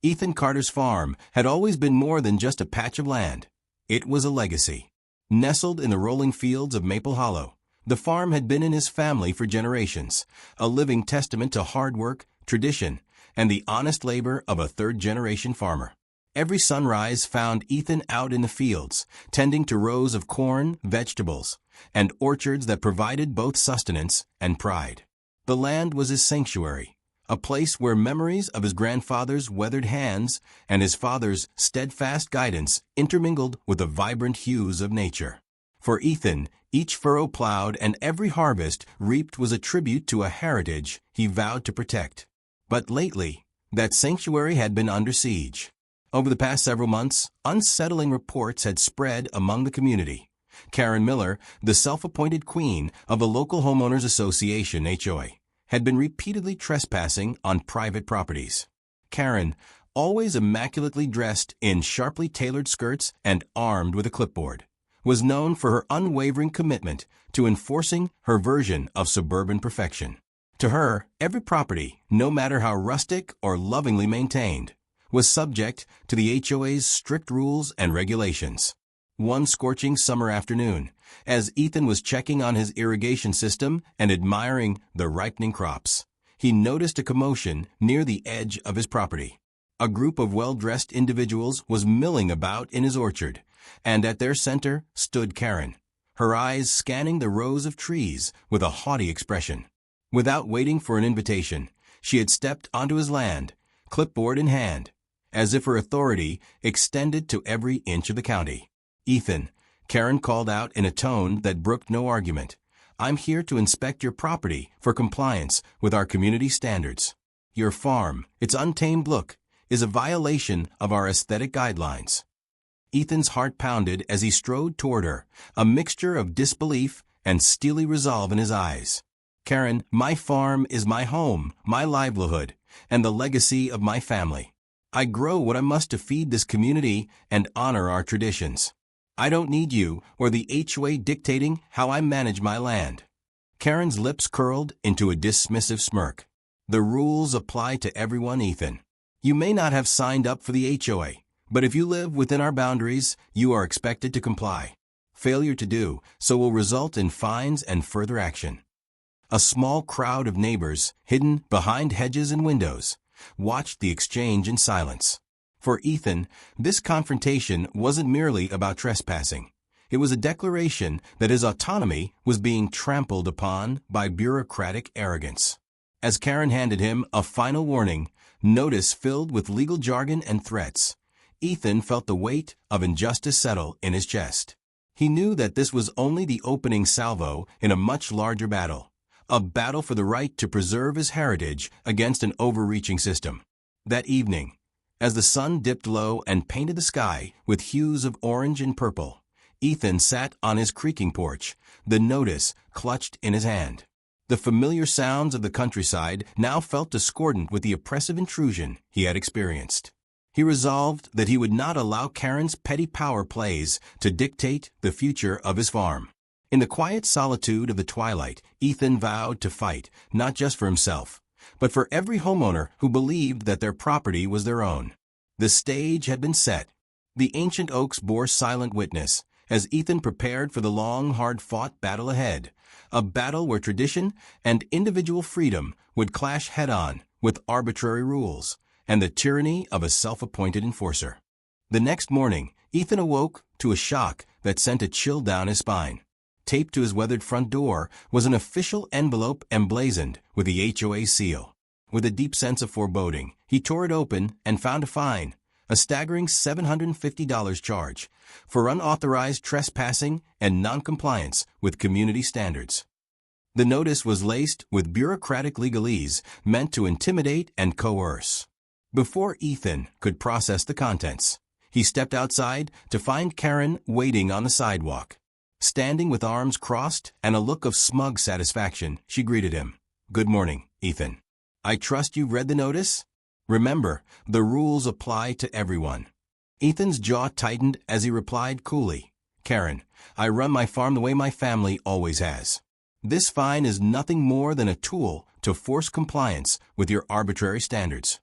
Ethan Carter's farm had always been more than just a patch of land. It was a legacy. Nestled in the rolling fields of Maple Hollow, the farm had been in his family for generations, a living testament to hard work, tradition, and the honest labor of a third-generation farmer. Every sunrise found Ethan out in the fields, tending to rows of corn, vegetables, and orchards that provided both sustenance and pride. The land was his sanctuary, a place where memories of his grandfather's weathered hands and his father's steadfast guidance intermingled with the vibrant hues of nature. For Ethan, each furrow plowed and every harvest reaped was a tribute to a heritage he vowed to protect. But lately, that sanctuary had been under siege. Over the past several months, unsettling reports had spread among the community. Karen Miller, the self-appointed queen of the local homeowners association HOA, had been repeatedly trespassing on private properties. Karen, always immaculately dressed in sharply tailored skirts and armed with a clipboard, was known for her unwavering commitment to enforcing her version of suburban perfection. To her, every property, no matter how rustic or lovingly maintained, was subject to the HOA's strict rules and regulations. One scorching summer afternoon, as Ethan was checking on his irrigation system and admiring the ripening crops, he noticed a commotion near the edge of his property. A group of well-dressed individuals was milling about in his orchard, and at their center stood Karen, her eyes scanning the rows of trees with a haughty expression. Without waiting for an invitation, she had stepped onto his land, clipboard in hand, as if her authority extended to every inch of the county. "Ethan," Karen called out in a tone that brooked no argument, "I'm here to inspect your property for compliance with our community standards. Your farm, its untamed look, is a violation of our aesthetic guidelines." Ethan's heart pounded as he strode toward her, a mixture of disbelief and steely resolve in his eyes. "Karen, my farm is my home, my livelihood, and the legacy of my family. I grow what I must to feed this community and honor our traditions. I don't need you or the HOA dictating how I manage my land." Karen's lips curled into a dismissive smirk. "The rules apply to everyone, Ethan. You may not have signed up for the HOA, but if you live within our boundaries, you are expected to comply. Failure to do so will result in fines and further action." A small crowd of neighbors, hidden behind hedges and windows, watched the exchange in silence. For Ethan, this confrontation wasn't merely about trespassing. It was a declaration that his autonomy was being trampled upon by bureaucratic arrogance. As Karen handed him a final warning, notice filled with legal jargon and threats, Ethan felt the weight of injustice settle in his chest. He knew that this was only the opening salvo in a much larger battle, a battle for the right to preserve his heritage against an overreaching system. That evening, as the sun dipped low and painted the sky with hues of orange and purple, Ethan sat on his creaking porch, the notice clutched in his hand. The familiar sounds of the countryside now felt discordant with the oppressive intrusion he had experienced. He resolved that he would not allow Karen's petty power plays to dictate the future of his farm. In the quiet solitude of the twilight, Ethan vowed to fight, not just for himself, but for every homeowner who believed that their property was their own. The stage had been set. The ancient oaks bore silent witness as Ethan prepared for the long, hard-fought battle ahead, a battle where tradition and individual freedom would clash head-on with arbitrary rules and the tyranny of a self-appointed enforcer. The next morning, Ethan awoke to a shock that sent a chill down his spine. Taped to his weathered front door was an official envelope emblazoned with the HOA seal. With a deep sense of foreboding, he tore it open and found a fine, a staggering $750 charge, for unauthorized trespassing and noncompliance with community standards. The notice was laced with bureaucratic legalese meant to intimidate and coerce. Before Ethan could process the contents, he stepped outside to find Karen waiting on the sidewalk. Standing with arms crossed and a look of smug satisfaction, she greeted him. "Good morning, Ethan. I trust you've read the notice? Remember, the rules apply to everyone." Ethan's jaw tightened as he replied coolly, "Karen, I run my farm the way my family always has. This fine is nothing more than a tool to force compliance with your arbitrary standards."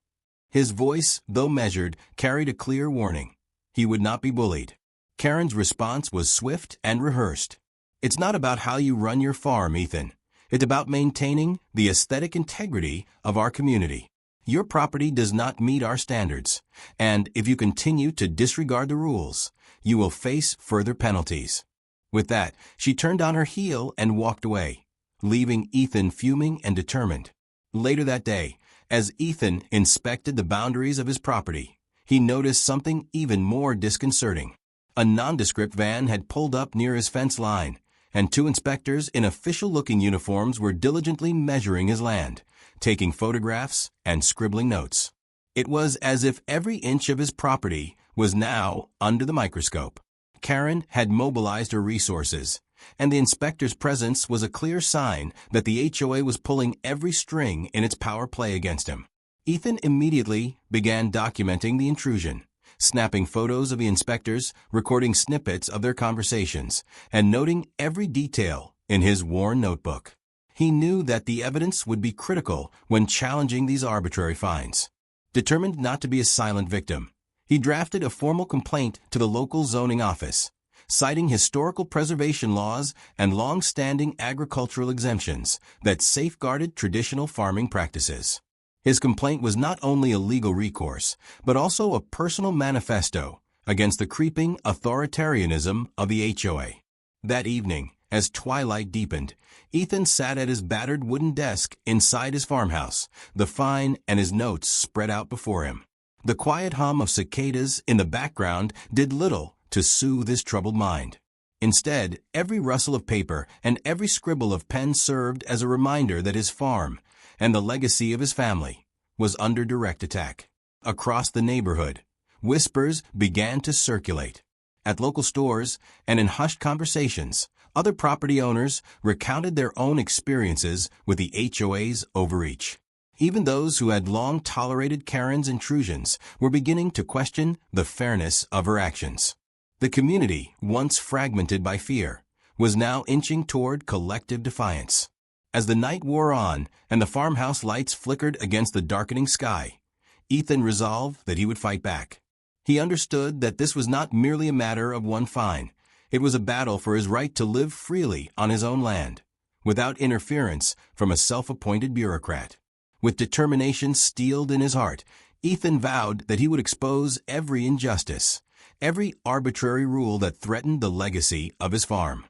His voice, though measured, carried a clear warning. He would not be bullied. Karen's response was swift and rehearsed. "It's not about how you run your farm, Ethan. It's about maintaining the aesthetic integrity of our community. Your property does not meet our standards, and if you continue to disregard the rules, you will face further penalties." With that, she turned on her heel and walked away, leaving Ethan fuming and determined. Later that day, as Ethan inspected the boundaries of his property, he noticed something even more disconcerting. A nondescript van had pulled up near his fence line, and two inspectors in official-looking uniforms were diligently measuring his land, taking photographs and scribbling notes. It was as if every inch of his property was now under the microscope. Karen had mobilized her resources, and the inspector's presence was a clear sign that the HOA was pulling every string in its power play against him. Ethan immediately began documenting the intrusion, snapping photos of the inspectors, recording snippets of their conversations, and noting every detail in his worn notebook. He knew that the evidence would be critical when challenging these arbitrary fines. Determined not to be a silent victim, he drafted a formal complaint to the local zoning office, citing historical preservation laws and long-standing agricultural exemptions that safeguarded traditional farming practices. His complaint was not only a legal recourse, but also a personal manifesto against the creeping authoritarianism of the HOA. That evening, as twilight deepened, Ethan sat at his battered wooden desk inside his farmhouse, the fine and his notes spread out before him. The quiet hum of cicadas in the background did little to soothe his troubled mind. Instead, every rustle of paper and every scribble of pen served as a reminder that his farm, and the legacy of his family, was under direct attack. Across the neighborhood, whispers began to circulate. At local stores and in hushed conversations, other property owners recounted their own experiences with the HOA's overreach. Even those who had long tolerated Karen's intrusions were beginning to question the fairness of her actions. The community, once fragmented by fear, was now inching toward collective defiance. As the night wore on and the farmhouse lights flickered against the darkening sky, Ethan resolved that he would fight back. He understood that this was not merely a matter of one fine. It was a battle for his right to live freely on his own land, without interference from a self-appointed bureaucrat. With determination steeled in his heart, Ethan vowed that he would expose every injustice, every arbitrary rule that threatened the legacy of his farm.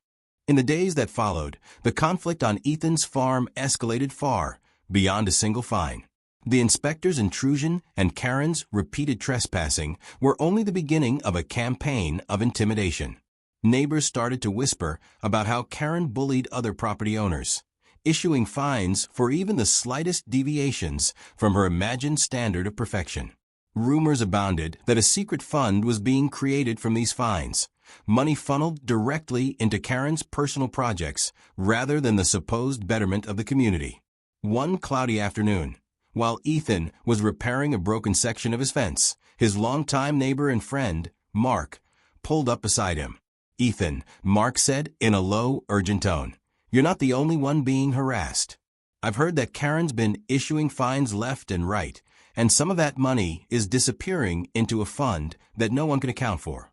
In the days that followed, the conflict on Ethan's farm escalated far beyond a single fine. The inspector's intrusion and Karen's repeated trespassing were only the beginning of a campaign of intimidation. Neighbors started to whisper about how Karen bullied other property owners, issuing fines for even the slightest deviations from her imagined standard of perfection. Rumors abounded that a secret fund was being created from these fines, money funneled directly into Karen's personal projects rather than the supposed betterment of the community. One cloudy afternoon, while Ethan was repairing a broken section of his fence, his longtime neighbor and friend, Mark, pulled up beside him. "Ethan," Mark said in a low, urgent tone, "you're not the only one being harassed. I've heard that Karen's been issuing fines left and right, and some of that money is disappearing into a fund that no one can account for."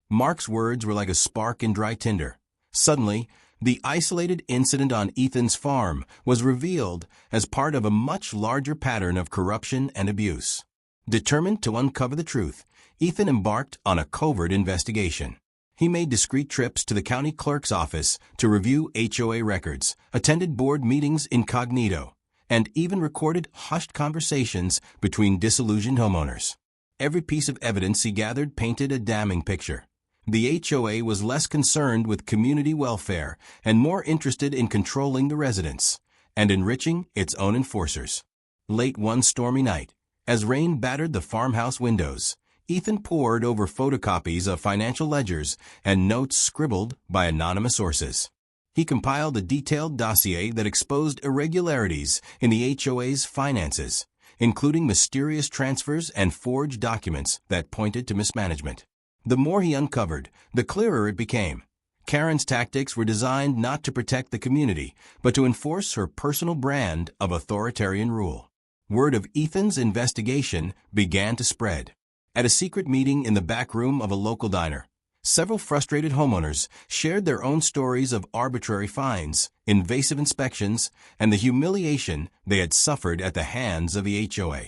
Mark's words were like a spark in dry tinder. Suddenly, the isolated incident on Ethan's farm was revealed as part of a much larger pattern of corruption and abuse. Determined to uncover the truth, Ethan embarked on a covert investigation. He made discreet trips to the county clerk's office to review HOA records, attended board meetings incognito, and even recorded hushed conversations between disillusioned homeowners. Every piece of evidence he gathered painted a damning picture. The HOA was less concerned with community welfare and more interested in controlling the residents and enriching its own enforcers. Late one stormy night, as rain battered the farmhouse windows, Ethan pored over photocopies of financial ledgers and notes scribbled by anonymous sources. He compiled a detailed dossier that exposed irregularities in the HOA's finances, including mysterious transfers and forged documents that pointed to mismanagement. The more he uncovered, the clearer it became. Karen's tactics were designed not to protect the community, but to enforce her personal brand of authoritarian rule. word of Ethan's investigation began to spread. At a secret meeting in the back room of a local diner, several frustrated homeowners shared their own stories of arbitrary fines, invasive inspections, and the humiliation they had suffered at the hands of the HOA.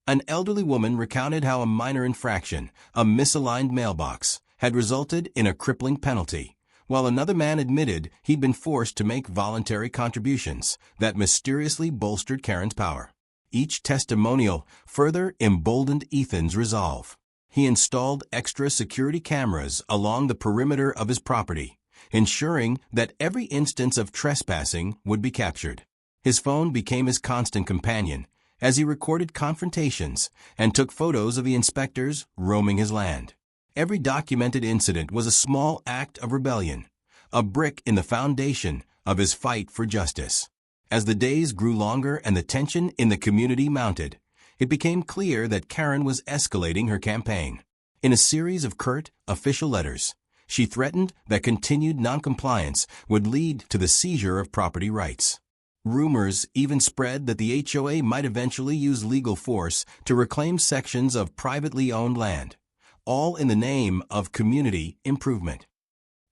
An elderly woman recounted how a minor infraction, a misaligned mailbox, had resulted in a crippling penalty, while another man admitted he'd been forced to make voluntary contributions that mysteriously bolstered Karen's power. Each testimonial further emboldened Ethan's resolve. He installed extra security cameras along the perimeter of his property, ensuring that every instance of trespassing would be captured. His phone became his constant companion as he recorded confrontations and took photos of the inspectors roaming his land. Every documented incident was a small act of rebellion, a brick in the foundation of his fight for justice. As the days grew longer and the tension in the community mounted, it became clear that Karen was escalating her campaign. In a series of curt, official letters, she threatened that continued noncompliance would lead to the seizure of property rights. Rumors even spread that the HOA might eventually use legal force to reclaim sections of privately owned land, all in the name of community improvement.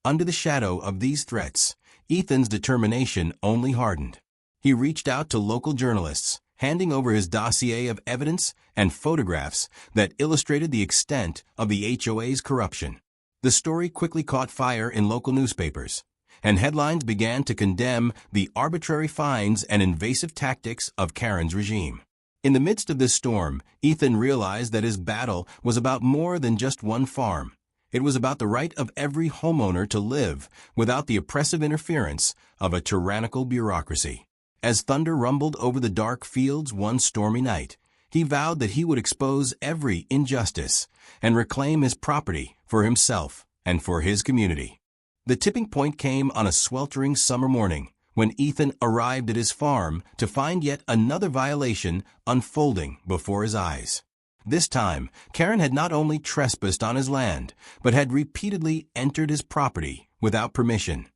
Under the shadow of these threats, Ethan's determination only hardened. He reached out to local journalists, handing over his dossier of evidence and photographs that illustrated the extent of the HOA's corruption. The story quickly caught fire in local newspapers, and headlines began to condemn the arbitrary fines and invasive tactics of Karen's regime. In the midst of this storm, Ethan realized that his battle was about more than just one farm. It was about the right of every homeowner to live without the oppressive interference of a tyrannical bureaucracy. As thunder rumbled over the dark fields one stormy night, he vowed that he would expose every injustice and reclaim his property for himself and for his community. The tipping point came on a sweltering summer morning when Ethan arrived at his farm to find yet another violation unfolding before his eyes. This time, Karen had not only trespassed on his land, but had repeatedly entered his property without permission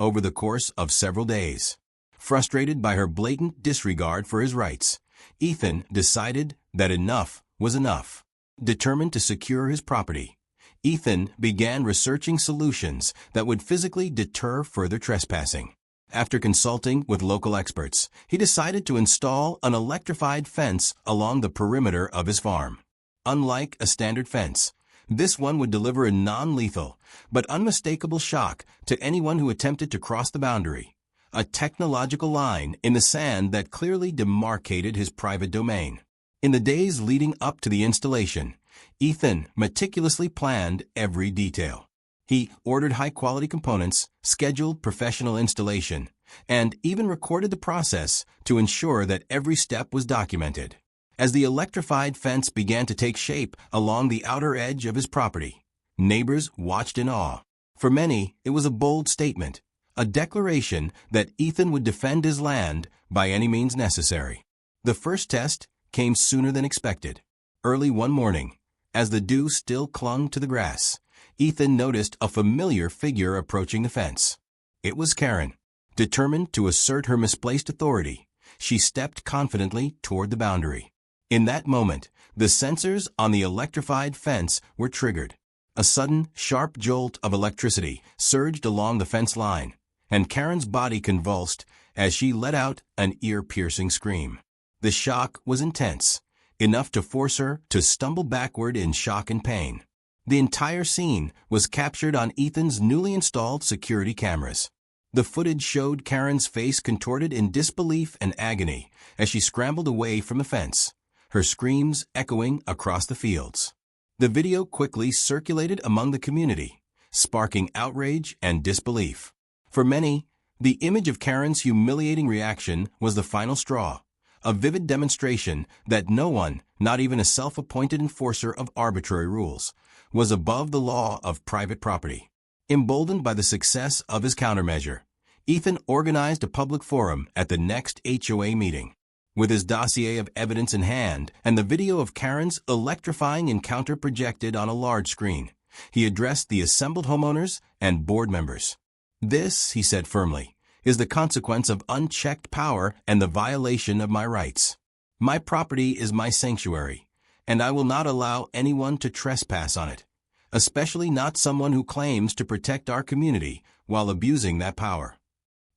over the course of several days. Frustrated by her blatant disregard for his rights, Ethan decided that enough was enough. Determined to secure his property, Ethan began researching solutions that would physically deter further trespassing. After consulting with local experts, he decided to install an electrified fence along the perimeter of his farm. Unlike a standard fence, this one would deliver a non-lethal but unmistakable shock to anyone who attempted to cross the boundary, a technological line in the sand that clearly demarcated his private domain. In the days leading up to the installation, Ethan meticulously planned every detail. He ordered high-quality components, scheduled professional installation, and even recorded the process to ensure that every step was documented. As the electrified fence began to take shape along the outer edge of his property, neighbors watched in awe. For many, it was a bold statement, a declaration that Ethan would defend his land by any means necessary. The first test came sooner than expected. Early one morning, as the dew still clung to the grass, Ethan noticed a familiar figure approaching the fence. It was Karen. Determined to assert her misplaced authority, she stepped confidently toward the boundary. In that moment, the sensors on the electrified fence were triggered. A sudden, sharp jolt of electricity surged along the fence line, and Karen's body convulsed as she let out an ear-piercing scream. The shock was intense, enough to force her to stumble backward in shock and pain. The entire scene was captured on Ethan's newly installed security cameras. The footage showed Karen's face contorted in disbelief and agony as she scrambled away from the fence, her screams echoing across the fields. The video quickly circulated among the community, sparking outrage and disbelief. For many, the image of Karen's humiliating reaction was the final straw, a vivid demonstration that no one, not even a self-appointed enforcer of arbitrary rules, was above the law of private property. Emboldened by the success of his countermeasure, Ethan organized a public forum at the next HOA meeting. With his dossier of evidence in hand and the video of Karen's electrifying encounter projected on a large screen, he addressed the assembled homeowners and board members. "This," he said firmly, "is the consequence of unchecked power and the violation of my rights. My property is my sanctuary, and I will not allow anyone to trespass on it, especially not someone who claims to protect our community while abusing that power.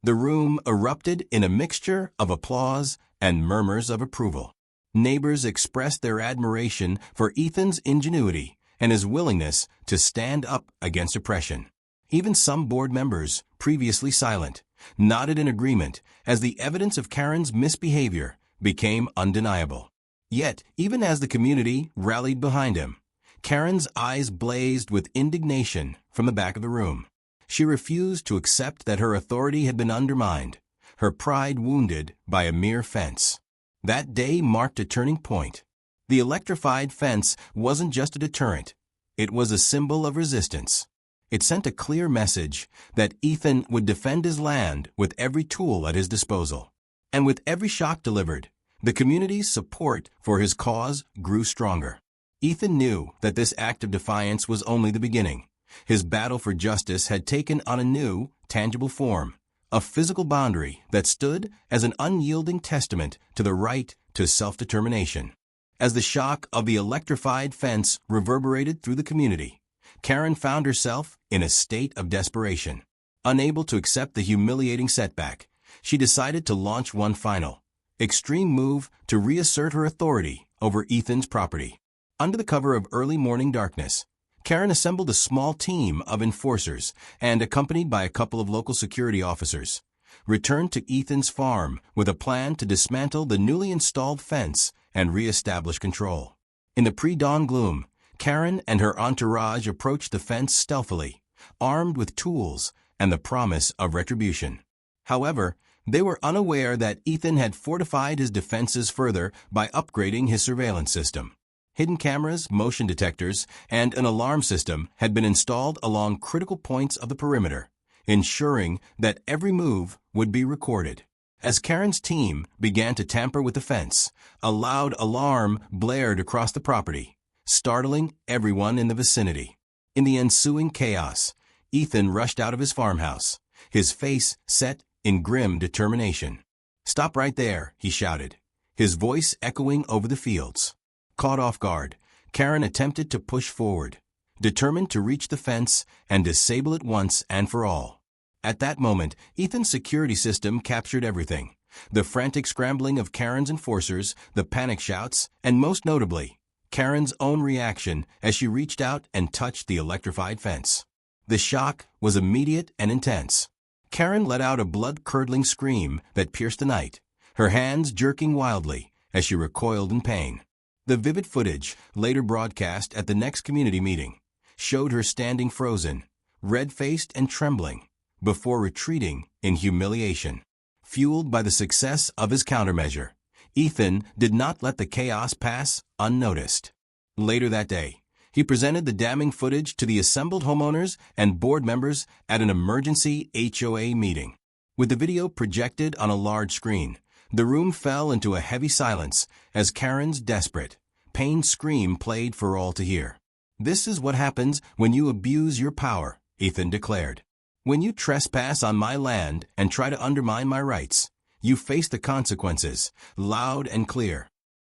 The room erupted in a mixture of applause and murmurs of approval. Neighbors expressed their admiration for Ethan's ingenuity and his willingness to stand up against oppression. Even some board members, previously silent, nodded in agreement as the evidence of Karen's misbehavior became undeniable. Yet, even as the community rallied behind him, Karen's eyes blazed with indignation from the back of the room. She refused to accept that her authority had been undermined, her pride wounded by a mere fence. That day marked a turning point. The electrified fence wasn't just a deterrent, it was a symbol of resistance. It sent a clear message that Ethan would defend his land with every tool at his disposal. And with every shock delivered, the community's support for his cause grew stronger. Ethan knew that this act of defiance was only the beginning. His battle for justice had taken on a new, tangible form, a physical boundary that stood as an unyielding testament to the right to self-determination. As the shock of the electrified fence reverberated through the community, Karen found herself in a state of desperation. Unable to accept the humiliating setback, she decided to launch one final, extreme move to reassert her authority over Ethan's property. Under the cover of early morning darkness, Karen assembled a small team of enforcers and, accompanied by a couple of local security officers, returned to Ethan's farm with a plan to dismantle the newly installed fence and reestablish control. In the pre-dawn gloom, Karen and her entourage approached the fence stealthily, armed with tools and the promise of retribution. However, they were unaware that Ethan had fortified his defenses further by upgrading his surveillance system. Hidden cameras, motion detectors, and an alarm system had been installed along critical points of the perimeter, ensuring that every move would be recorded. As Karen's team began to tamper with the fence, a loud alarm blared across the property, startling everyone in the vicinity. In the ensuing chaos, Ethan rushed out of his farmhouse, his face set in grim determination. "Stop right there," he shouted, his voice echoing over the fields. Caught off guard, Karen attempted to push forward, determined to reach the fence and disable it once and for all. At that moment, Ethan's security system captured everything: the frantic scrambling of Karen's enforcers, the panic shouts, and most notably, Karen's own reaction as she reached out and touched the electrified fence. The shock was immediate and intense. Karen let out a blood-curdling scream that pierced the night, her hands jerking wildly as she recoiled in pain. The vivid footage, later broadcast at the next community meeting, showed her standing frozen, red-faced and trembling, before retreating in humiliation. Fueled by the success of his countermeasure, Ethan did not let the chaos pass unnoticed. Later that day, he presented the damning footage to the assembled homeowners and board members at an emergency HOA meeting. With the video projected on a large screen, the room fell into a heavy silence as Karen's desperate, pained scream played for all to hear. "This is what happens when you abuse your power," Ethan declared. "When you trespass on my land and try to undermine my rights, you face the consequences, loud and clear."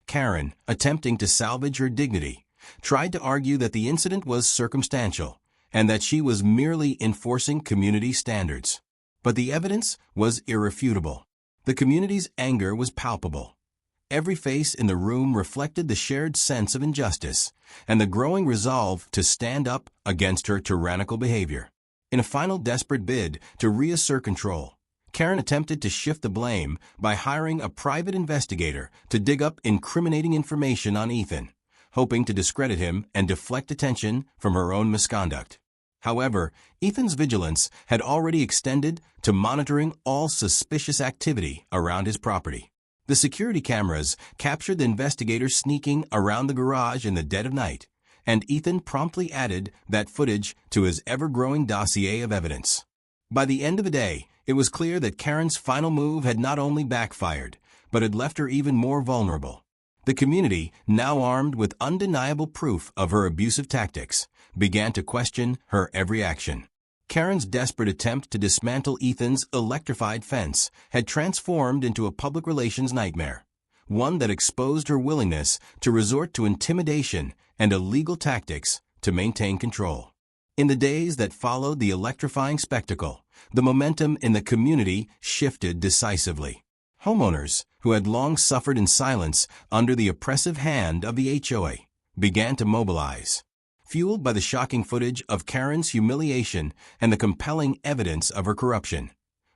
Karen, attempting to salvage her dignity, tried to argue that the incident was circumstantial and that she was merely enforcing community standards. But the evidence was irrefutable. The community's anger was palpable. Every face in the room reflected the shared sense of injustice and the growing resolve to stand up against her tyrannical behavior. In a final desperate bid to reassert control, Karen attempted to shift the blame by hiring a private investigator to dig up incriminating information on Ethan, hoping to discredit him and deflect attention from her own misconduct. However, Ethan's vigilance had already extended to monitoring all suspicious activity around his property. The security cameras captured the investigators sneaking around the garage in the dead of night, and Ethan promptly added that footage to his ever-growing dossier of evidence. By the end of the day, it was clear that Karen's final move had not only backfired, but had left her even more vulnerable. The community, now armed with undeniable proof of her abusive tactics, began to question her every action. Karen's desperate attempt to dismantle Ethan's electrified fence had transformed into a public relations nightmare, one that exposed her willingness to resort to intimidation and illegal tactics to maintain control. In the days that followed the electrifying spectacle, the momentum in the community shifted decisively. Homeowners, who had long suffered in silence under the oppressive hand of the HOA, began to mobilize. Fueled by the shocking footage of Karen's humiliation and the compelling evidence of her corruption,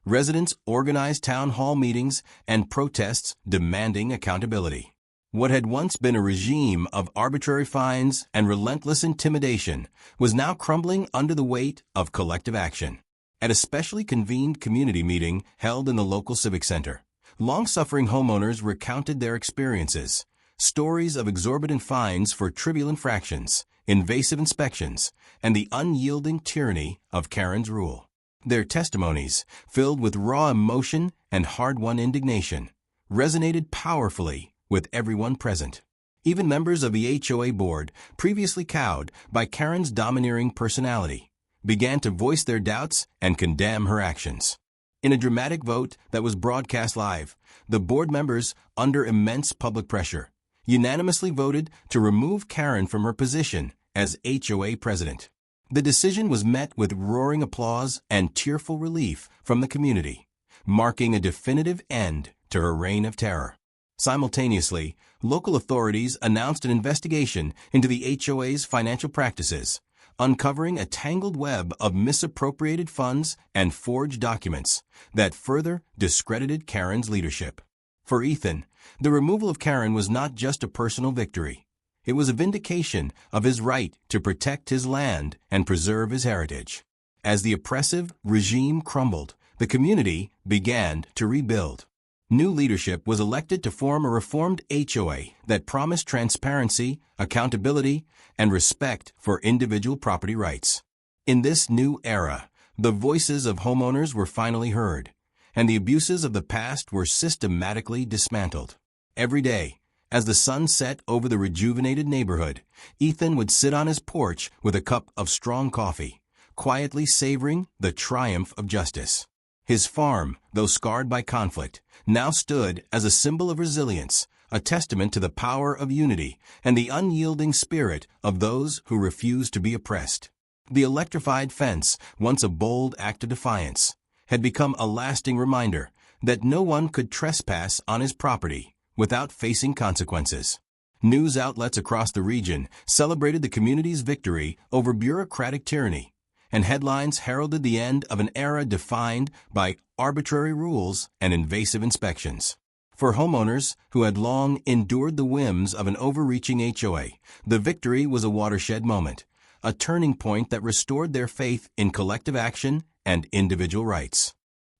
residents organized town hall meetings and protests demanding accountability. What had once been a regime of arbitrary fines and relentless intimidation was now crumbling under the weight of collective action. At a specially convened community meeting held in the local civic center, long-suffering homeowners recounted their experiences, stories of exorbitant fines for trivial infractions, invasive inspections, and the unyielding tyranny of Karen's rule. Their testimonies, filled with raw emotion and hard-won indignation, resonated powerfully with everyone present. Even members of the HOA board, previously cowed by Karen's domineering personality, began to voice their doubts and condemn her actions. In a dramatic vote that was broadcast live, the board members, under immense public pressure, unanimously voted to remove Karen from her position as HOA president. The decision was met with roaring applause and tearful relief from the community, marking a definitive end to her reign of terror. Simultaneously, local authorities announced an investigation into the HOA's financial practices, uncovering a tangled web of misappropriated funds and forged documents that further discredited Karen's leadership. For Ethan, the removal of Karen was not just a personal victory. It was a vindication of his right to protect his land and preserve his heritage. As the oppressive regime crumbled, the community began to rebuild. New leadership was elected to form a reformed HOA that promised transparency, accountability, and respect for individual property rights. In this new era, the voices of homeowners were finally heard, and the abuses of the past were systematically dismantled. Every day, as the sun set over the rejuvenated neighborhood, Ethan would sit on his porch with a cup of strong coffee, quietly savoring the triumph of justice. His farm, though scarred by conflict, now stood as a symbol of resilience, a testament to the power of unity and the unyielding spirit of those who refuse to be oppressed. The electrified fence, once a bold act of defiance, had become a lasting reminder that no one could trespass on his property without facing consequences. News outlets across the region celebrated the community's victory over bureaucratic tyranny, and headlines heralded the end of an era defined by arbitrary rules and invasive inspections. For homeowners who had long endured the whims of an overreaching HOA, the victory was a watershed moment, a turning point that restored their faith in collective action and individual rights.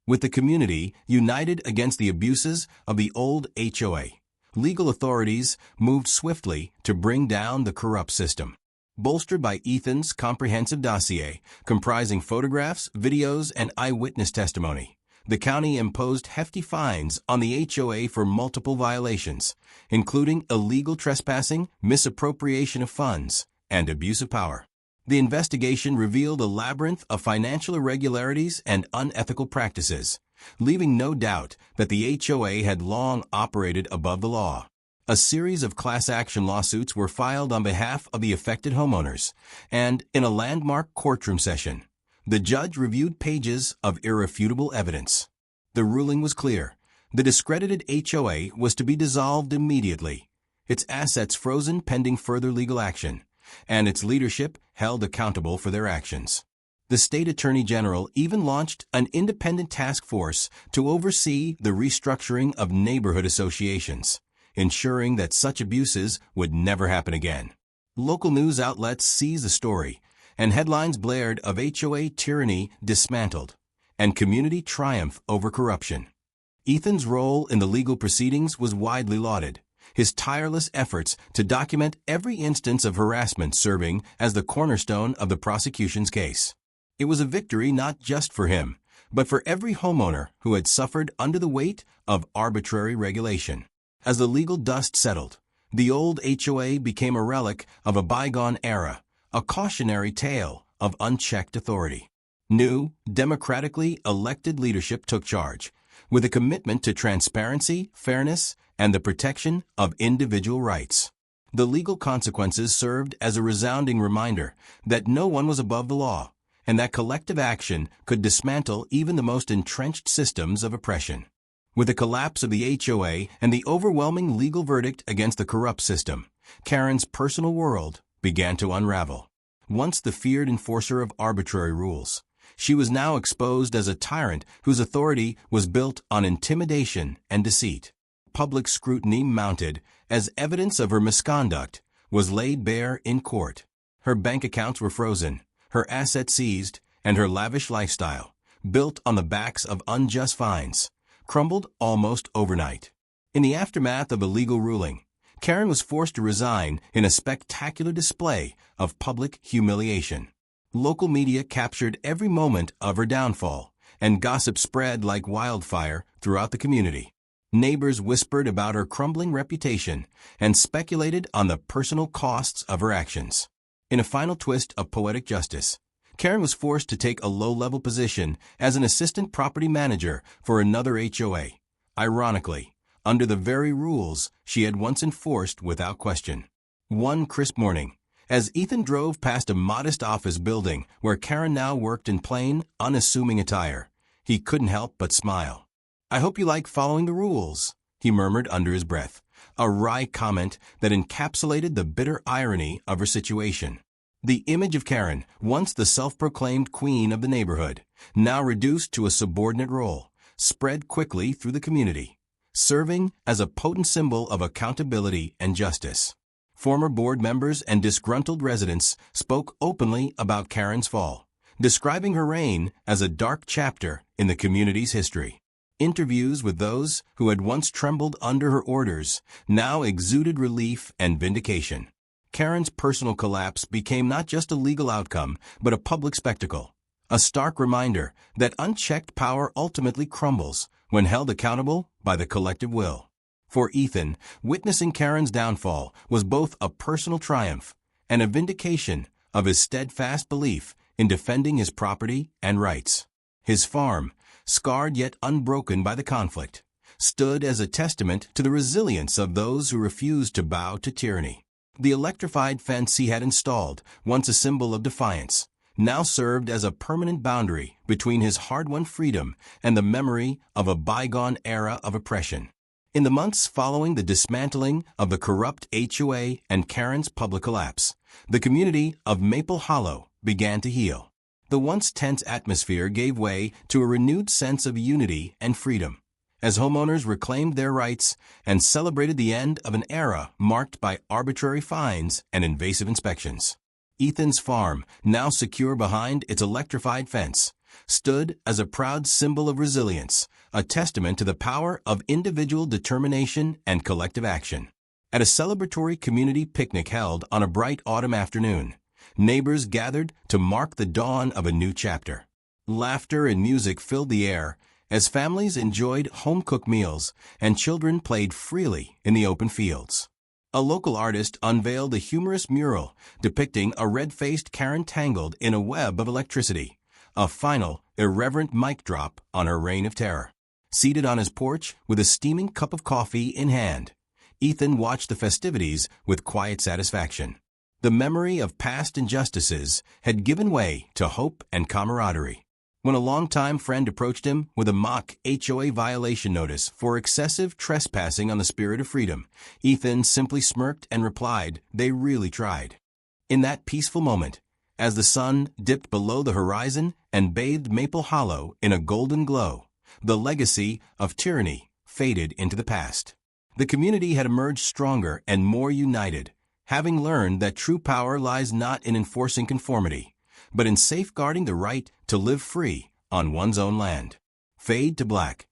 With the community united against the abuses of the old HOA, legal authorities moved swiftly to bring down the corrupt system. Bolstered by Ethan's comprehensive dossier, comprising photographs, videos, and eyewitness testimony, the county imposed hefty fines on the HOA for multiple violations, including illegal trespassing, misappropriation of funds, and abuse of power. The investigation revealed a labyrinth of financial irregularities and unethical practices, leaving no doubt that the HOA had long operated above the law. A series of class action lawsuits were filed on behalf of the affected homeowners, and in a landmark courtroom session, the judge reviewed pages of irrefutable evidence. The ruling was clear. The discredited HOA was to be dissolved immediately, its assets frozen pending further legal action, and its leadership held accountable for their actions. The state attorney general even launched an independent task force to oversee the restructuring of neighborhood associations, ensuring that such abuses would never happen again. Local news outlets seized the story, and headlines blared of HOA tyranny dismantled and community triumph over corruption. Ethan's role in the legal proceedings was widely lauded, his tireless efforts to document every instance of harassment serving as the cornerstone of the prosecution's case. It was a victory not just for him, but for every homeowner who had suffered under the weight of arbitrary regulation. As the legal dust settled, the old HOA became a relic of a bygone era, a cautionary tale of unchecked authority. New, democratically elected leadership took charge, with a commitment to transparency, fairness, and the protection of individual rights. The legal consequences served as a resounding reminder that no one was above the law, and that collective action could dismantle even the most entrenched systems of oppression. With the collapse of the HOA and the overwhelming legal verdict against the corrupt system, Karen's personal world began to unravel. Once the feared enforcer of arbitrary rules, she was now exposed as a tyrant whose authority was built on intimidation and deceit. Public scrutiny mounted as evidence of her misconduct was laid bare in court. Her bank accounts were frozen, her assets seized, and her lavish lifestyle, built on the backs of unjust fines, crumbled almost overnight. In the aftermath of a legal ruling, Karen was forced to resign in a spectacular display of public humiliation. Local media captured every moment of her downfall, and gossip spread like wildfire throughout the community. Neighbors whispered about her crumbling reputation and speculated on the personal costs of her actions. In a final twist of poetic justice, Karen was forced to take a low-level position as an assistant property manager for another HOA, ironically, under the very rules she had once enforced without question. One crisp morning, as Ethan drove past a modest office building where Karen now worked in plain, unassuming attire, he couldn't help but smile. "I hope you like following the rules," he murmured under his breath, a wry comment that encapsulated the bitter irony of her situation. The image of Karen, once the self-proclaimed queen of the neighborhood, now reduced to a subordinate role, spread quickly through the community, serving as a potent symbol of accountability and justice. Former board members and disgruntled residents spoke openly about Karen's fall, describing her reign as a dark chapter in the community's history. Interviews with those who had once trembled under her orders now exuded relief and vindication. Karen's personal collapse became not just a legal outcome, but a public spectacle, a stark reminder that unchecked power ultimately crumbles when held accountable by the collective will. For Ethan, witnessing Karen's downfall was both a personal triumph and a vindication of his steadfast belief in defending his property and rights. His farm, scarred yet unbroken by the conflict, stood as a testament to the resilience of those who refused to bow to tyranny. The electrified fence he had installed, once a symbol of defiance, now served as a permanent boundary between his hard-won freedom and the memory of a bygone era of oppression. In the months following the dismantling of the corrupt HOA and Karen's public collapse, the community of Maple Hollow began to heal. The once tense atmosphere gave way to a renewed sense of unity and freedom, as homeowners reclaimed their rights and celebrated the end of an era marked by arbitrary fines and invasive inspections. Ethan's farm, now secure behind its electrified fence, stood as a proud symbol of resilience, a testament to the power of individual determination and collective action. At a celebratory community picnic held on a bright autumn afternoon, neighbors gathered to mark the dawn of a new chapter. Laughter and music filled the air as families enjoyed home-cooked meals and children played freely in the open fields. A local artist unveiled a humorous mural depicting a red-faced Karen tangled in a web of electricity, a final, irreverent mic drop on her reign of terror. Seated on his porch with a steaming cup of coffee in hand, Ethan watched the festivities with quiet satisfaction. The memory of past injustices had given way to hope and camaraderie. When a longtime friend approached him with a mock HOA violation notice for excessive trespassing on the spirit of freedom, Ethan simply smirked and replied, "They really tried." In that peaceful moment, as the sun dipped below the horizon and bathed Maple Hollow in a golden glow, the legacy of tyranny faded into the past. The community had emerged stronger and more united, having learned that true power lies not in enforcing conformity, but in safeguarding the right to live free on one's own land. Fade to black.